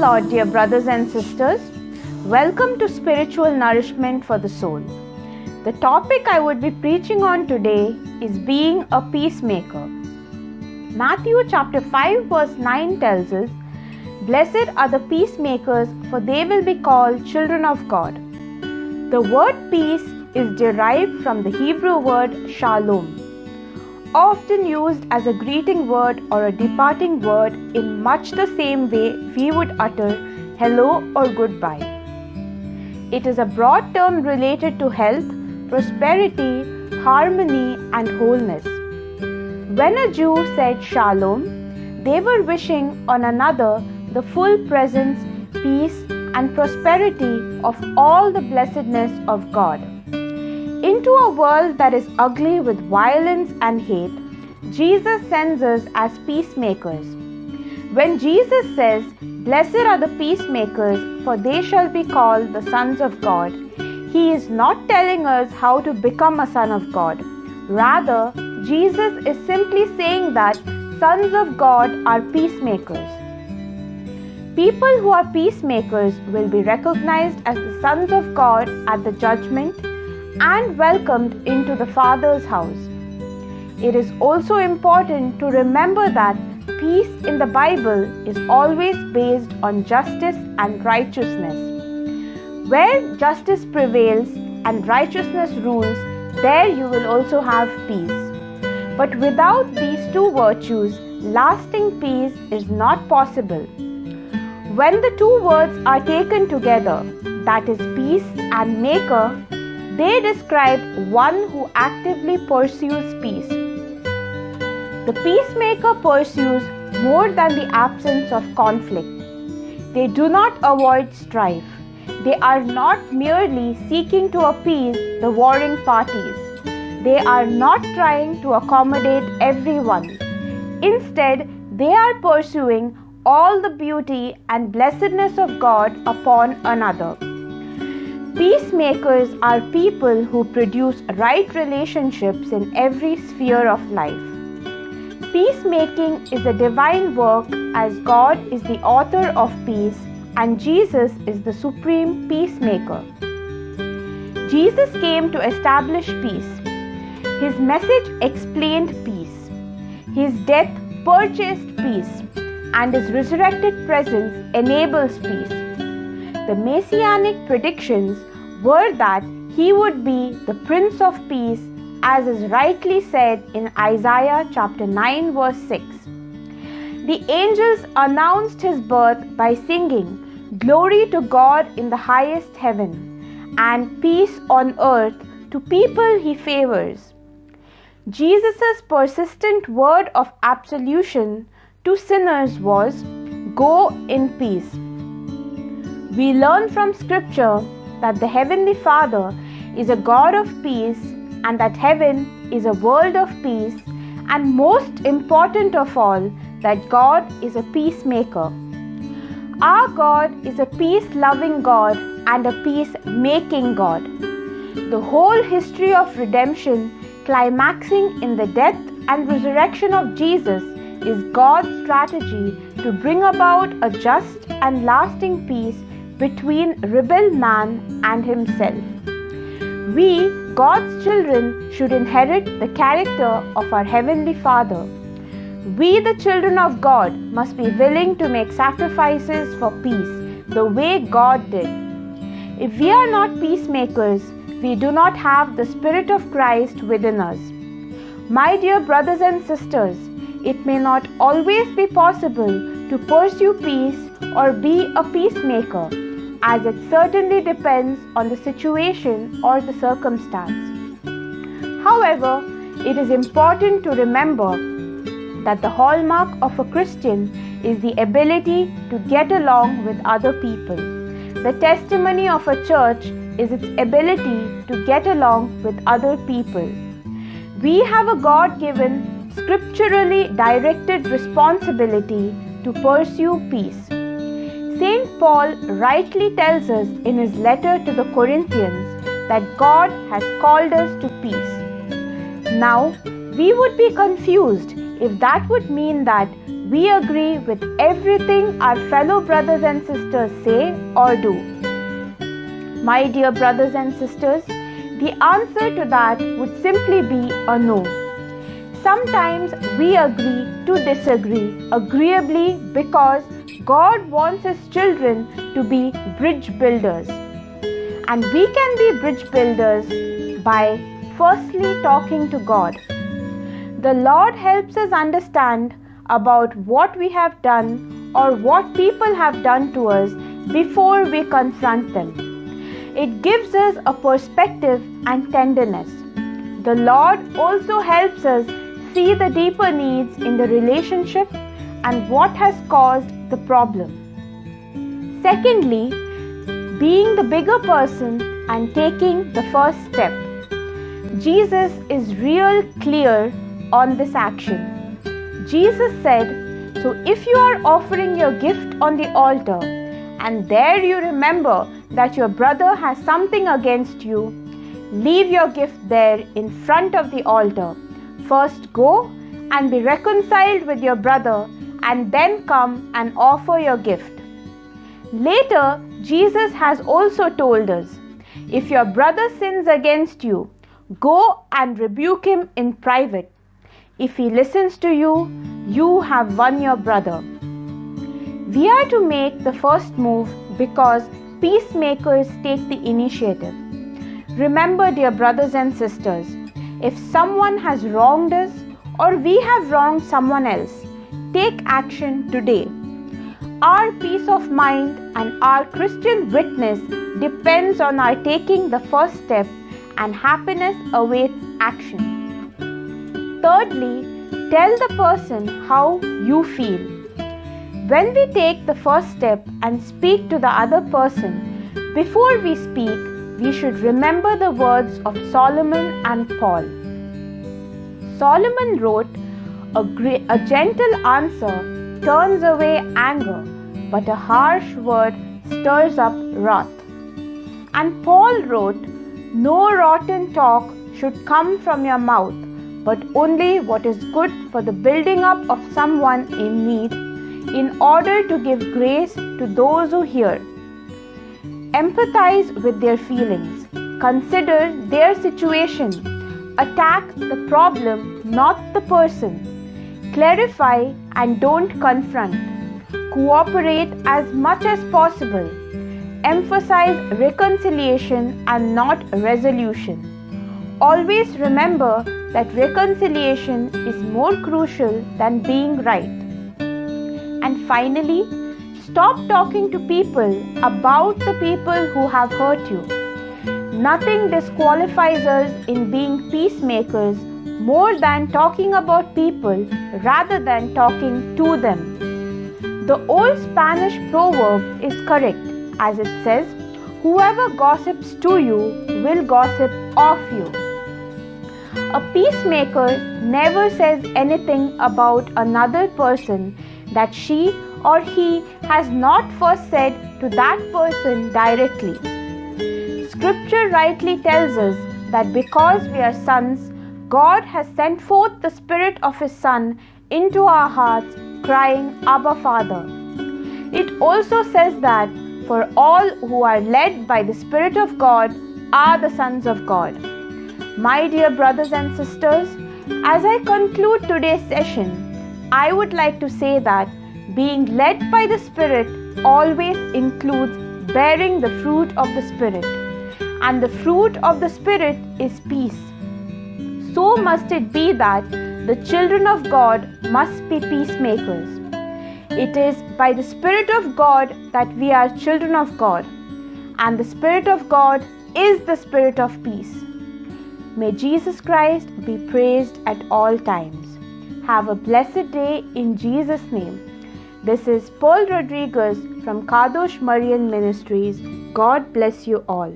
Lord, dear brothers and sisters. Welcome to Spiritual Nourishment for the Soul. The topic I would be preaching on today is being a peacemaker. Matthew chapter 5 verse 9 tells us, "Blessed are the peacemakers, for they will be called children of God." The word peace is derived from the Hebrew word shalom, often used as a greeting word or a departing word in much the same way we would utter hello or goodbye. It is a broad term related to health, prosperity, harmony, and wholeness. When a Jew said shalom, they were wishing on another the full presence, peace, and prosperity of all the blessedness of God. Into a world that is ugly with violence and hate, Jesus sends us as peacemakers. When Jesus says, "Blessed are the peacemakers, for they shall be called the sons of God," He is not telling us how to become a son of God. Rather, Jesus is simply saying that sons of God are peacemakers. People who are peacemakers will be recognized as the sons of God at the judgment and welcomed into the Father's house. It is also important to remember that peace in the Bible is always based on justice and righteousness. Where justice prevails and righteousness rules, there you will also have peace. But without these two virtues, lasting peace is not possible. When the two words are taken together, that is peace and maker, they describe one who actively pursues peace. The peacemaker pursues more than the absence of conflict. They do not avoid strife. They are not merely seeking to appease the warring parties. They are not trying to accommodate everyone. Instead, they are pursuing all the beauty and blessedness of God upon another. Peacemakers are people who produce right relationships in every sphere of life. Peacemaking is a divine work, as God is the author of peace and Jesus is the supreme peacemaker. Jesus came to establish peace. His message explained peace. His death purchased peace, and His resurrected presence enables peace. The messianic predictions were that He would be the Prince of Peace, as is rightly said in Isaiah chapter 9 verse 6. The angels announced His birth by singing, "Glory to God in the highest heaven, and peace on earth to people He favors." Jesus' persistent word of absolution to sinners was, "Go in peace." We learn from Scripture that the Heavenly Father is a God of peace and that heaven is a world of peace, and most important of all, that God is a peacemaker. Our God is a peace-loving God and a peace-making God. The whole history of redemption, climaxing in the death and resurrection of Jesus, is God's strategy to bring about a just and lasting peace between rebel man and Himself. We, God's children, should inherit the character of our Heavenly Father. We, the children of God, must be willing to make sacrifices for peace, the way God did. If we are not peacemakers, we do not have the Spirit of Christ within us. My dear brothers and sisters, it may not always be possible to pursue peace or be a peacemaker, as it certainly depends on the situation or the circumstance. However, it is important to remember that the hallmark of a Christian is the ability to get along with other people. The testimony of a church is its ability to get along with other people. We have a God-given, scripturally directed responsibility to pursue peace. St. Paul rightly tells us in his letter to the Corinthians that God has called us to peace. Now, we would be confused if that would mean that we agree with everything our fellow brothers and sisters say or do. My dear brothers and sisters, the answer to that would simply be a no. Sometimes we agree to disagree agreeably because God wants His children to be bridge builders. And we can be bridge builders by firstly talking to God. The Lord helps us understand about what we have done or what people have done to us before we confront them. It gives us a perspective and tenderness. The Lord also helps us see the deeper needs in the relationship and what has caused the problem. Secondly, being the bigger person and taking the first step. Jesus is real clear on this action. Jesus said, so if you are offering your gift on the altar and there you remember that your brother has something against you, leave your gift there in front of the altar. First go and be reconciled with your brother and then come and offer your gift. Later, Jesus has also told us, if your brother sins against you, go and rebuke him in private. If he listens to you, you have won your brother. We are to make the first move because peacemakers take the initiative. Remember, dear brothers and sisters, if someone has wronged us or we have wronged someone else, take action today. Our peace of mind and our Christian witness depends on our taking the first step, and happiness awaits action. Thirdly, tell the person how you feel. When we take the first step and speak to the other person, before we speak, we should remember the words of Solomon and Paul. Solomon wrote, a gentle answer turns away anger, but a harsh word stirs up wrath. And Paul wrote, no rotten talk should come from your mouth, but only what is good for the building up of someone in need, in order to give grace to those who hear. Empathize with their feelings. Consider their situation. Attack the problem, not the person. Clarify and don't confront. Cooperate as much as possible. Emphasize reconciliation and not resolution. Always remember that reconciliation is more crucial than being right. And finally, stop talking to people about the people who have hurt you. Nothing disqualifies us in being peacemakers more than talking about people rather than talking to them. The old Spanish proverb is correct, as it says, whoever gossips to you will gossip of you. A peacemaker never says anything about another person that she or he has not first said to that person directly. Scripture rightly tells us that because we are sons, God has sent forth the Spirit of His Son into our hearts, crying, Abba, Father. It also says that for all who are led by the Spirit of God are the sons of God. My dear brothers and sisters, as I conclude today's session, I would like to say that being led by the Spirit always includes bearing the fruit of the Spirit. And the fruit of the Spirit is peace. So must it be that the children of God must be peacemakers. It is by the Spirit of God that we are children of God. And the Spirit of God is the Spirit of peace. May Jesus Christ be praised at all times. Have a blessed day in Jesus' name. This is Paul Rodriguez from Kadosh Marian Ministries. God bless you all.